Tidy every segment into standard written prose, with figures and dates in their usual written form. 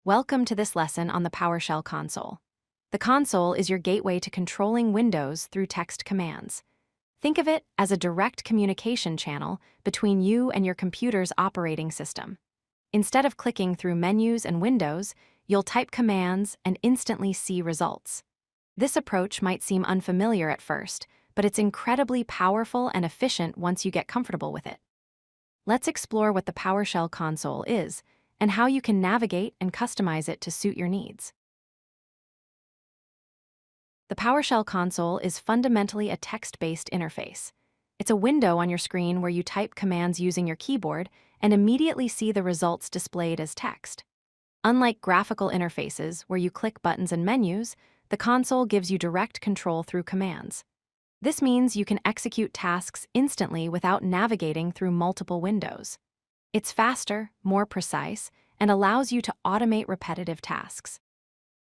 Welcome to this lesson on the PowerShell console. The console is your gateway to controlling Windows through text commands. Think of it as a direct communication channel between you and your computer's operating system. Instead of clicking through menus and windows, you'll type commands and instantly see results. This approach might seem unfamiliar at first, but it's incredibly powerful and efficient once you get comfortable with it. Let's explore what the PowerShell console is and how you can navigate and customize it to suit your needs. The PowerShell console is fundamentally a text-based interface. It's a window on your screen where you type commands using your keyboard and immediately see the results displayed as text. Unlike graphical interfaces where you click buttons and menus, the console gives you direct control through commands. This means you can execute tasks instantly without navigating through multiple windows. It's faster, more precise, and allows you to automate repetitive tasks.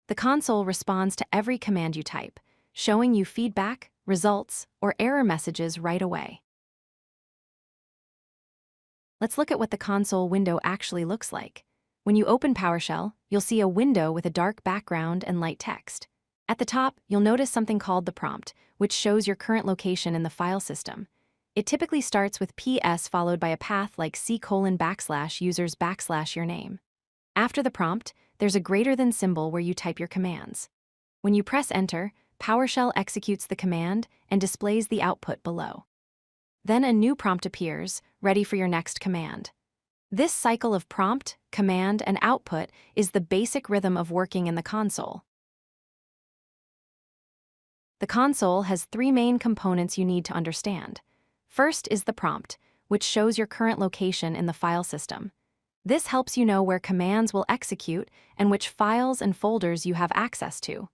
The console responds to every command you type, showing you feedback, results, or error messages right away. Let's look at what the console window actually looks like. When you open PowerShell, you'll see a window with a dark background and light text. At the top, you'll notice something called the prompt, which shows your current location in the file system. It typically starts with PS followed by a path like C:\users/ your name. After the prompt, there's a greater than symbol where you type your commands. When you press Enter, PowerShell executes the command and displays the output below. Then a new prompt appears, ready for your next command. This cycle of prompt, command, and output is the basic rhythm of working in the console. The console has three main components you need to understand. First is the prompt, which shows your current location in the file system. This helps you know where commands will execute and which files and folders you have access to.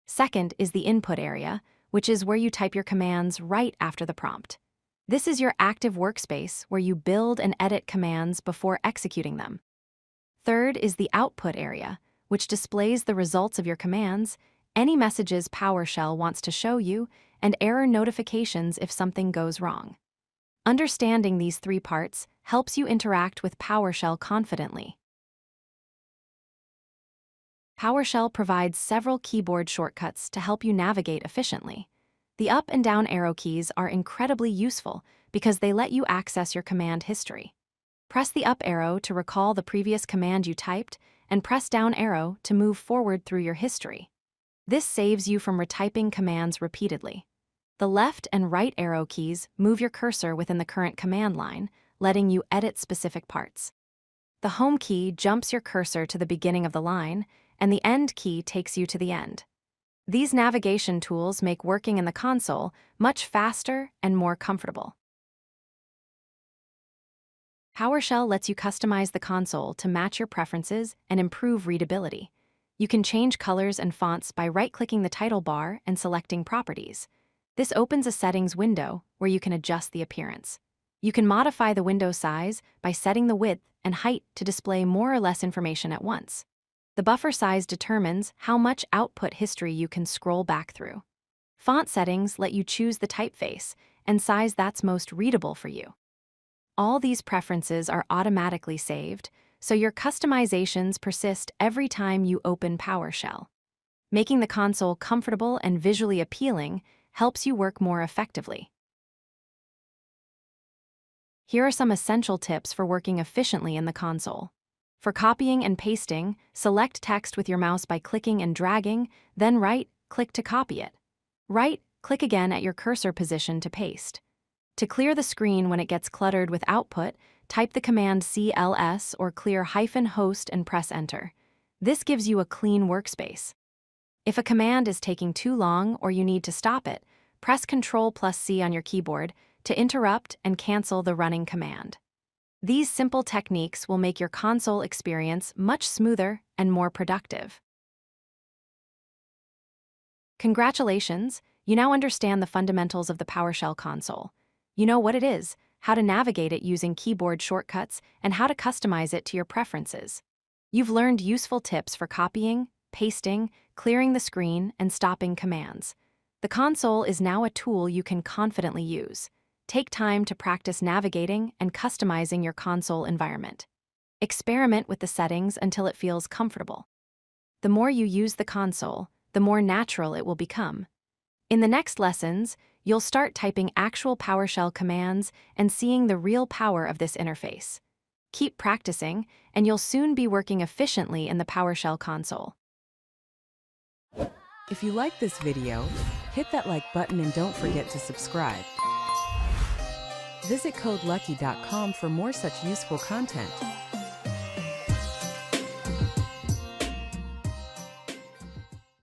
Second is the input area, which is where you type your commands right after the prompt. This is your active workspace where you build and edit commands before executing them. Third is the output area, which displays the results of your commands, any messages PowerShell wants to show you, and error notifications if something goes wrong. Understanding these three parts helps you interact with PowerShell confidently. PowerShell provides several keyboard shortcuts to help you navigate efficiently. The up and down arrow keys are incredibly useful because they let you access your command history. Press the up arrow to recall the previous command you typed, and press down arrow to move forward through your history. This saves you from retyping commands repeatedly. The left and right arrow keys move your cursor within the current command line, letting you edit specific parts. The home key jumps your cursor to the beginning of the line, and the end key takes you to the end. These navigation tools make working in the console much faster and more comfortable. PowerShell lets you customize the console to match your preferences and improve readability. You can change colors and fonts by right-clicking the title bar and selecting Properties. This opens a settings window where you can adjust the appearance. You can modify the window size by setting the width and height to display more or less information at once. The buffer size determines how much output history you can scroll back through. Font settings let you choose the typeface and size that's most readable for you. All these preferences are automatically saved, so your customizations persist every time you open PowerShell. Making the console comfortable and visually appealing helps you work more effectively. Here are some essential tips for working efficiently in the console. For copying and pasting, select text with your mouse by clicking and dragging, then right-click to copy it. Right-click again at your cursor position to paste. To clear the screen when it gets cluttered with output, type the command CLS or clear-host and press Enter. This gives you a clean workspace. If a command is taking too long or you need to stop it, press Ctrl+C on your keyboard to interrupt and cancel the running command. These simple techniques will make your console experience much smoother and more productive. Congratulations, you now understand the fundamentals of the PowerShell console. You know what it is, how to navigate it using keyboard shortcuts, and how to customize it to your preferences. You've learned useful tips for copying, pasting, clearing the screen, and stopping commands. The console is now a tool you can confidently use. Take time to practice navigating and customizing your console environment. Experiment with the settings until it feels comfortable. The more you use the console, the more natural it will become. In the next lessons, you'll start typing actual PowerShell commands and seeing the real power of this interface. Keep practicing, and you'll soon be working efficiently in the PowerShell console. If you like this video, hit that like button and don't forget to subscribe. Visit codelucky.com for more such useful content.